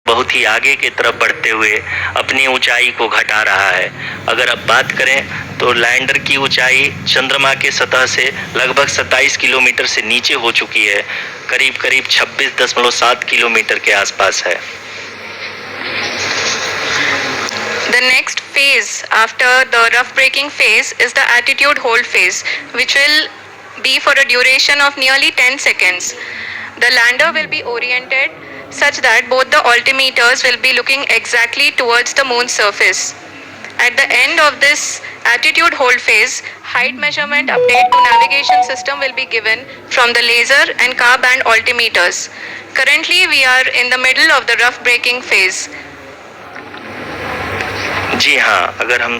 बहुत ही आगे की तरफ बढ़ते हुए अपनी ऊंचाई को घटा रहा है। अगर अब बात करें तो लैंडर की ऊंचाई चंद्रमा के सतह से लगभग 27 किलोमीटर से नीचे हो चुकी है, करीब करीब 26.7 किलोमीटर के आसपास है। The next phase after the rough braking phase is the attitude hold phase, which will be for a duration of nearly 10 seconds. The lander will be oriented such that both the altimeters will be looking exactly towards the moon's surface. At the end of this attitude hold phase, height measurement update to navigation system will be given from the laser and car band altimeters. Currently we are in the middle of the rough braking phase. जी हाँ, अगर हम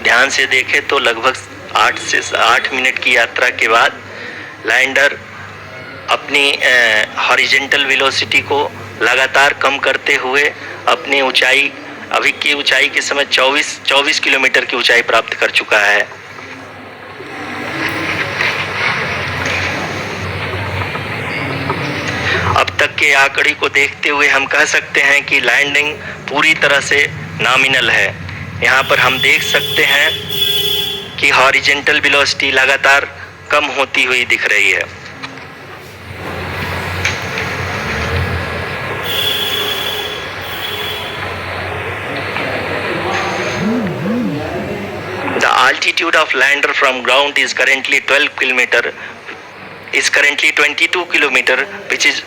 ध्यान से देखें तो लगभग 8 से 8 minute की यात्रा के बाद लैंडर अपनी हॉरिजॉन्टल वेलोसिटी को लगातार कम करते हुए अपनी ऊंचाई, अभी की ऊंचाई के समय 24 किलोमीटर की ऊंचाई प्राप्त कर चुका है। अब तक के आंकड़े को देखते हुए हम कह सकते हैं कि लैंडिंग पूरी तरह से नॉमिनल है। यहाँ पर हम देख सकते हैं कि हॉरिजॉन्टल वेलोसिटी लगातार कम होती हुई दिख रही है। The altitude of lander from ground is currently 22 kilometer, which is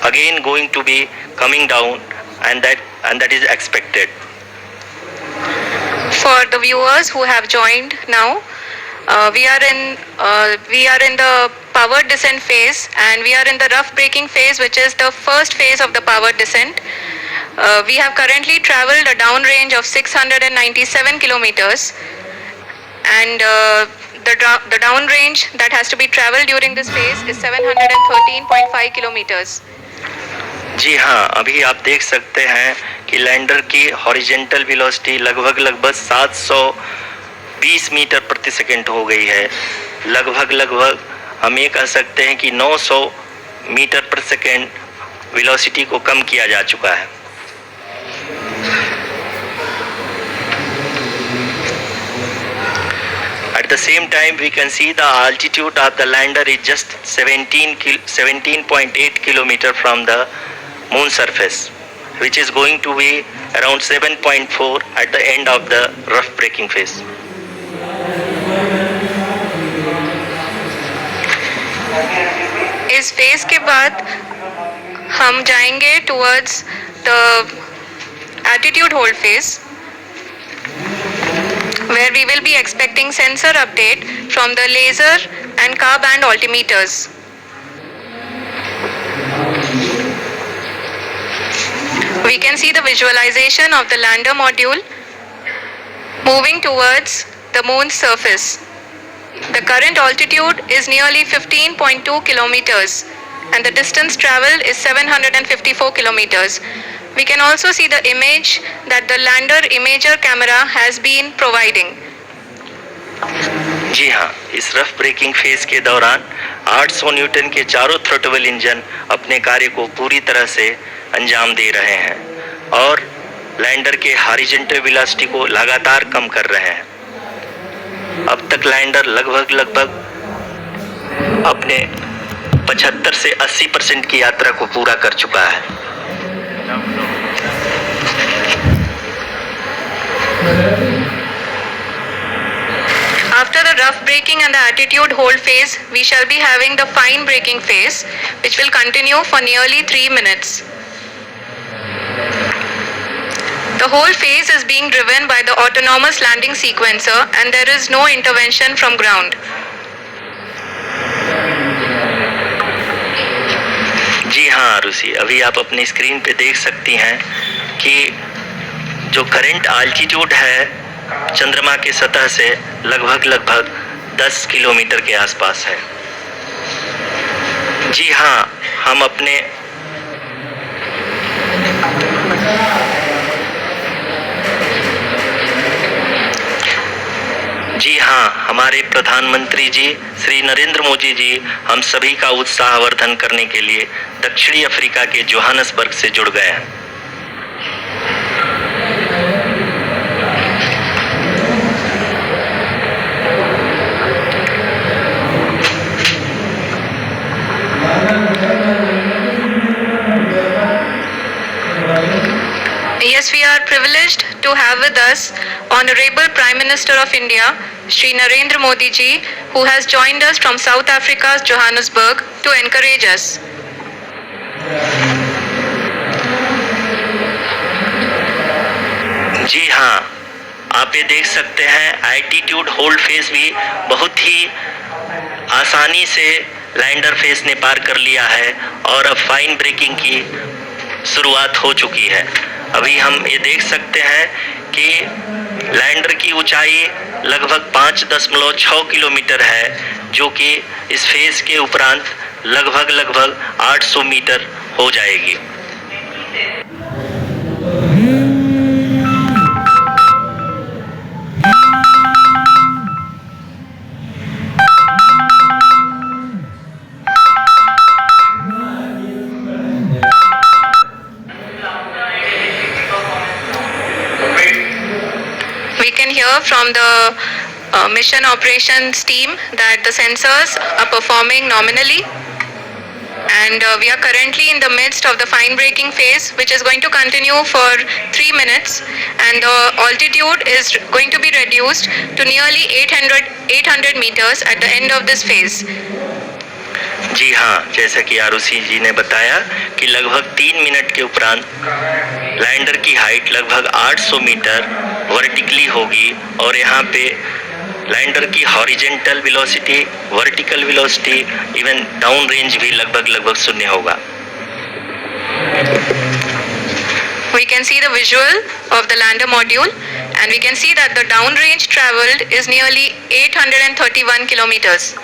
again going to be coming down, and that is expected. For the viewers who have joined now, we are in the powered descent phase, and we are in the rough braking phase, which is the first phase of the powered descent. We have currently traveled a downrange of 697 kilometers, and the downrange that has to be traveled during this phase is 713.5 kilometers. जी हाँ, अभी आप देख सकते हैं कि lander की horizontal velocity लगभग 720 metre प्रति सेकंड हो गई है। लगभग हम ये कह सकते हैं कि 900 मीटर प्रति सेकंड वेलोसिटी को कम किया जा चुका है। At the same time, we can see the altitude of the lander is just 17.8 kilometer from the moon surface, which is going to be around 7.4 at the end of the rough braking phase. इस phase के बाद हम जाएंगे towards the attitude hold phase, where we will be expecting sensor update from the laser and car band altimeters. We can see the visualization of the lander module moving towards the moon's surface. The current altitude is nearly 15.2 kilometers, and the distance traveled is 754 kilometers. We can also see the image that the lander imager camera has been providing. जी हाँ, इस rough breaking phase के दौरान 800 Newton के चारों throttle engine अपने कार्य को पूरी तरह से अंजाम दे रहे हैं और लैंडर के हॉरिजॉन्टल वेलोसिटी को लगातार कम कर रहे हैं। अब तक लैंडर लगभग अपने 75 से 80% की यात्रा को पूरा कर चुका है। After the rough braking and the attitude hold phase, we shall be having the fine braking phase, which will continue for nearly 3 minutes. The whole phase is being driven by the autonomous landing sequencer, and there is no intervention from ground. जी हाँ रुसी, अभी आप अपनी screen पे देख सकती हैं कि जो करंट आल्टीट्यूड है चंद्रमा के सतह से लगभग 10 किलोमीटर के आसपास है। जी हाँ, हम अपने जी हाँ, हमारे प्रधानमंत्री जी श्री नरेंद्र मोदी जी हम सभी का उत्साहवर्धन करने के लिए दक्षिणी अफ्रीका के जोहानसबर्ग से जुड़ गए हैं। Yes, we are privileged to have with us Honorable Prime Minister of India, Shri Narendra Modi ji, who has joined us from South Africa's Johannesburg to encourage us. जी हाँ, आप ये देख सकते हैं एल्टीट्यूड होल्ड फेस भी बहुत ही आसानी से लैंडर फेस ने पार कर लिया है और अब फाइन ब्रेकिंग की शुरुआत हो चुकी है। अभी हम ये देख सकते हैं कि लैंडर की ऊंचाई लगभग 5.6 किलोमीटर है, जो कि इस फेस के उपरांत लगभग 800 मीटर हो जाएगी। From the mission operations team that the sensors are performing nominally, and we are currently in the midst of the fine braking phase, which is going to continue for 3 minutes, and the altitude is going to be reduced to nearly 800 meters at the end of this phase. जी हाँ, जैसा कि आरुषि जी ने बताया कि लगभग 3 minute के उपरांत lander की हाइट लगभग 800 मीटर वर्टिकली होगी और यहाँ पे लैंडर की horizontal velocity, vertical velocity, even down range भी लगभग शून्य होगा। We can see the visual of the lander module, and we can see that the down range traveled is nearly 831 kilometers.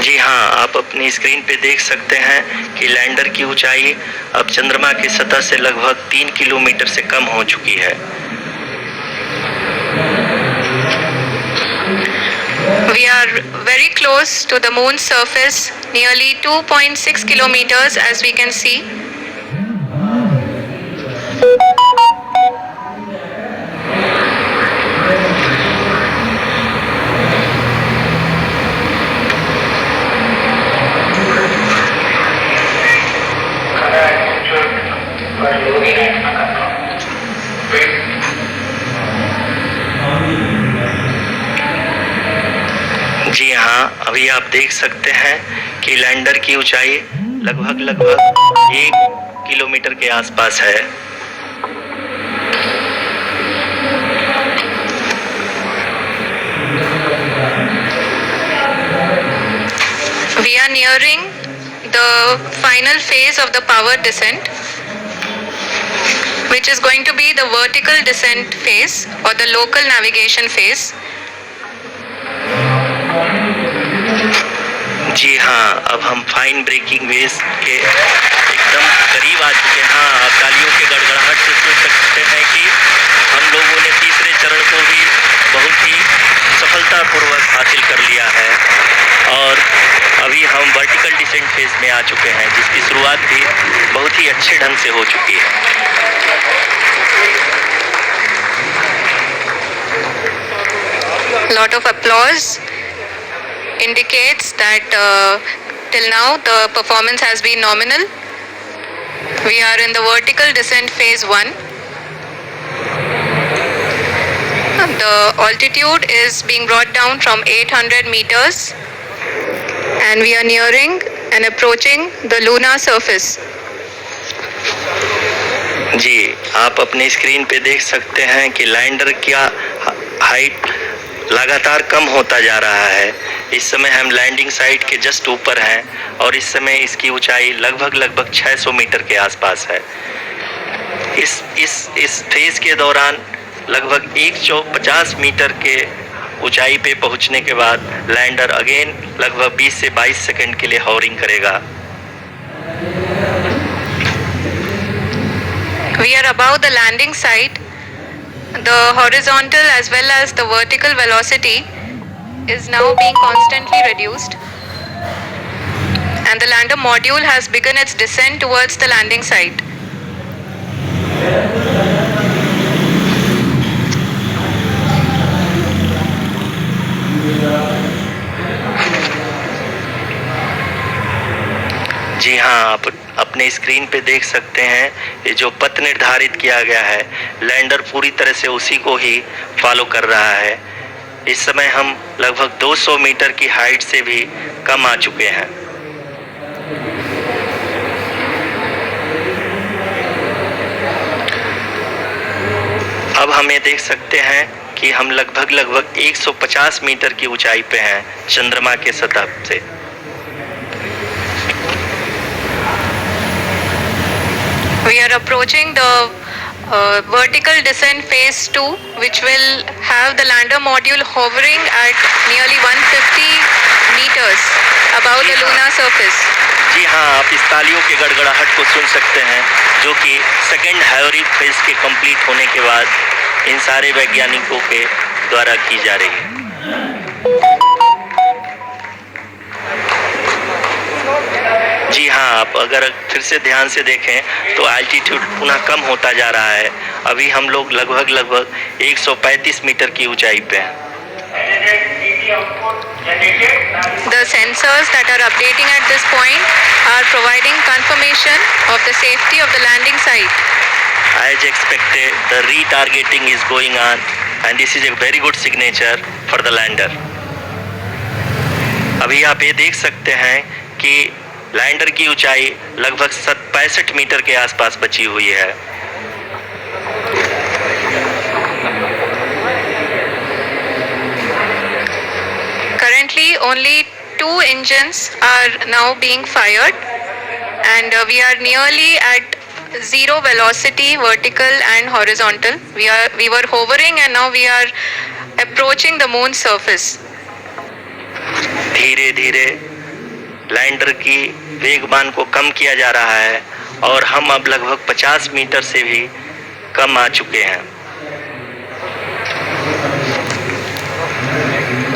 जी हाँ, आप अपनी स्क्रीन पे देख सकते हैं कि लैंडर की ऊंचाई अब चंद्रमा की सतह से लगभग 3 किलोमीटर से कम हो चुकी है। We are very close to the moon's surface, nearly 2.6 kilometers, as we can see. जी हाँ, अभी आप देख सकते हैं कि लैंडर की ऊंचाई लगभग 1 किलोमीटर के आसपास है। We are nearing the final phase of the power descent, which is going to be the vertical descent phase or the local navigation phase. जी हाँ, अब हम फाइन ब्रेकिंग वेव के एकदम करीब आ चुके हैं। हाँ, आप तालियों के गड़गड़ाहट से सुन सकते हैं कि हम लोगों ने तीसरे चरण को भी बहुत ही सफलतापूर्वक हासिल कर लिया है और अभी हम वर्टिकल डिसेंट फेज में आ चुके हैं, जिसकी शुरुआत भी बहुत ही अच्छे ढंग से हो चुकी है। Lot of applause indicates that till now the performance has been nominal. We are in the vertical descent phase 1. The altitude is being brought down from 800 meters, and we are nearing and approaching the lunar surface. जी, आप अपने screen पे देख सकते हैं कि lander का height लगातार कम होता जा रहा है। इस समय हम लैंडिंग साइट के जस्ट ऊपर हैं और इस समय इसकी ऊंचाई लगभग 600 मीटर के आसपास है। इस फेज के दौरान लगभग 150 मीटर के ऊंचाई पे पहुंचने के बाद लैंडर अगेन लगभग 20 से 22 सेकंड के लिए हॉवरिंग करेगा। We are above the landing site. The horizontal as well as the vertical velocity is now being constantly reduced, and the lander module has begun its descent towards the landing site. अपने screen पे देख सकते हैं, ये जो पथ निर्धारित किया गया है, लैंडर पूरी तरह से उसी को ही फॉलो कर रहा है। इस समय हम लगभग 200 मीटर की हाइट से भी कम आ चुके हैं। अब हम ये देख सकते हैं कि हम लगभग 150 मीटर की ऊंचाई पे हैं चंद्रमा के सतह से। We are approaching the vertical descent phase 2, which will have the lander module hovering at nearly 150 meters above the lunar surface. जी हाँ, आप इस तालियों के गड़गड़ाहट को सुन सकते हैं, जो कि सेकेंड हायोरिक फेज के कंप्लीट होने के बाद इन सारे वैज्ञानिकों के द्वारा की जा रही है। जी हाँ, आप अगर फिर से ध्यान से देखें तो एल्टीट्यूड पुनः कम होता जा रहा है। अभी हम लोग लगभग 135 मीटर की ऊंचाई पे हैं। The sensors that are updating at this point are providing confirmation of the safety of the landing site. As expected, the retargeting is going on and this is a very good signature for the lander. अभी आप ये देख सकते हैं कि lander की ऊंचाई लगभग 65 मीटर के आसपास बची हुई है। Currently, only 2 engines are now being fired, and we are nearly at zero velocity, vertical and horizontal. We were hovering, and now we are approaching the moon's surface. धीरे धीरे लैंडर की वेगमान को कम किया जा रहा है और हम अब लगभग 50 मीटर से भी कम आ चुके हैं।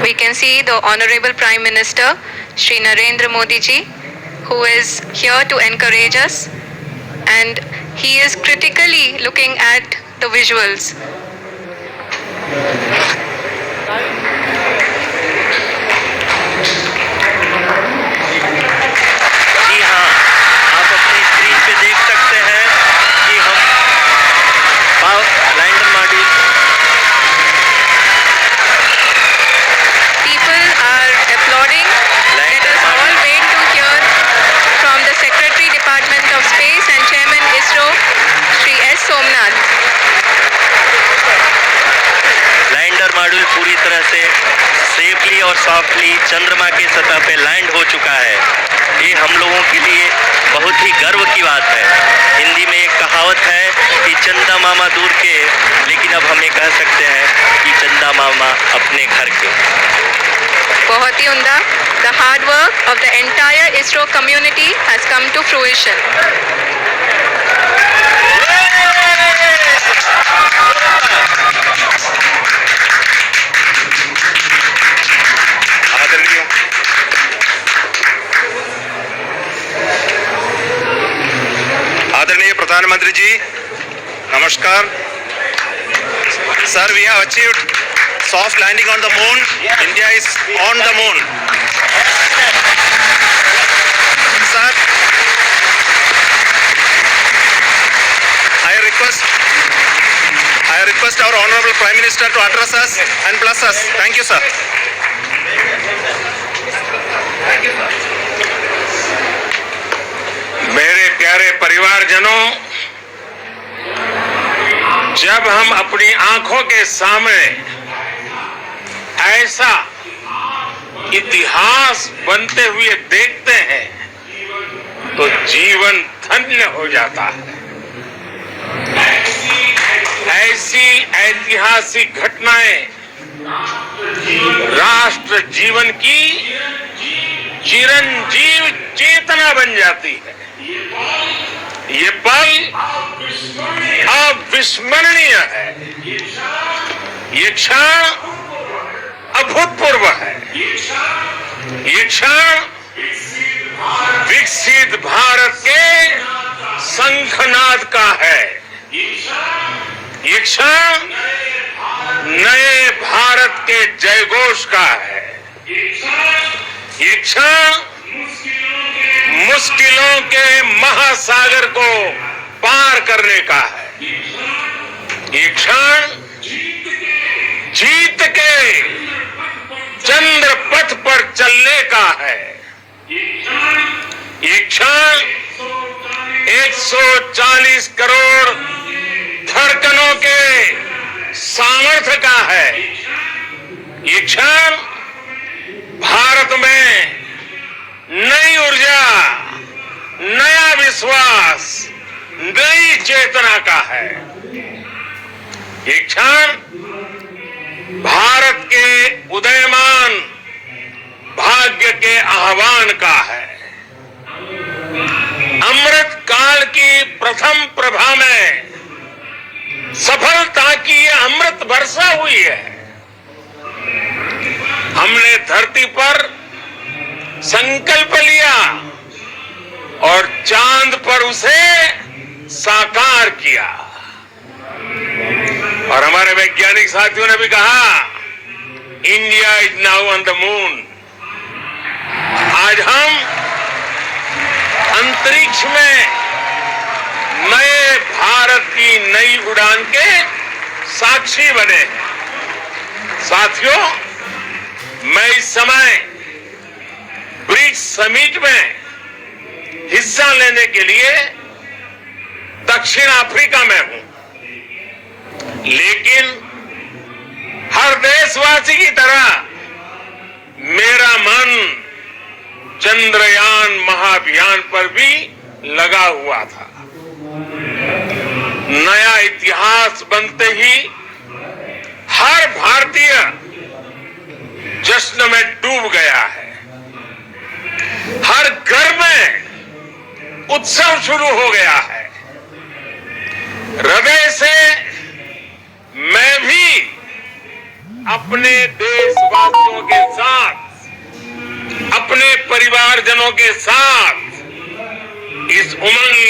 We can see the Honorable Prime Minister, Shri Narendra Modi ji, who is here to encourage us, and he is critically looking at the visuals. जी हाँ, आप अपनी स्क्रीन पे देख सकते हैं कि हम lander module People are applauding. Let us all wait to hear from the Secretary Department of Space and Chairman ISRO, Shri S. Somnath. Lander module पूरी तरह से सेफली और सॉफ्टली चंद्रमा की सतह पे लैंड हो चुका है। ये हम लोगों के लिए बहुत ही गर्व की बात है। हिंदी में एक कहावत है कि चंदा मामा दूर के, लेकिन अब हम ये कह सकते हैं कि चंदा मामा अपने घर के। बहुत ही उम्दा. The hard work of the entire ISRO community has come to fruition. आदरणीय प्रधानमंत्री जी, नमस्कार. Sir, we have achieved soft landing on the moon. India is on the moon. Sir, I request our Honorable Prime Minister to address us and bless us. Thank you, sir. मेरे प्यारे परिवारजनों, जब हम अपनी आंखों के सामने ऐसा इतिहास बनते हुए देखते हैं तो जीवन धन्य हो जाता है। ऐसी ऐतिहासिक घटनाएं राष्ट्र जीवन की चिरंजीव चेतना बन जाती है। ये पल अविस्मरणीय है। ये क्षण अभूतपूर्व है। ये क्षण विकसित भारत के शंखनाद का है। ये क्षण नए भारत के जयघोष का है। ये क्षण मुश्किलों के महासागर को पार करने का है। ये क्षण जीत के चंद्र पथ पर चलने का है। ये क्षण 140 करोड़ धड़कनों के सामर्थ्य का है। ये क्षण भारत में नई ऊर्जा, नया विश्वास, नई चेतना का है। ये क्षण भारत के उदयमान भाग्य के आह्वान का है। अमृत काल की प्रथम प्रभा में सफलता की यह अमृत वर्षा हुई है। हमने धरती पर संकल्प लिया और चांद पर उसे साकार किया। और हमारे वैज्ञानिक साथियों ने भी कहा, India is now on the moon. आज हम अंतरिक्ष में नए भारत की नई उड़ान के साक्षी बने हैं। साथियों, मैं इस समय ब्रिक्स समिट में हिस्सा लेने के लिए दक्षिण अफ्रीका में हूं, लेकिन हर देशवासी की तरह मेरा मन चंद्रयान महाअभियान पर भी लगा हुआ था। नया इतिहास बनते ही हर भारतीय जश्न में डूब गया है। हर घर में उत्सव शुरू हो गया है। हृदय से मैं भी अपने देशवासियों के साथ, अपने परिवारजनों के साथ इस उमंग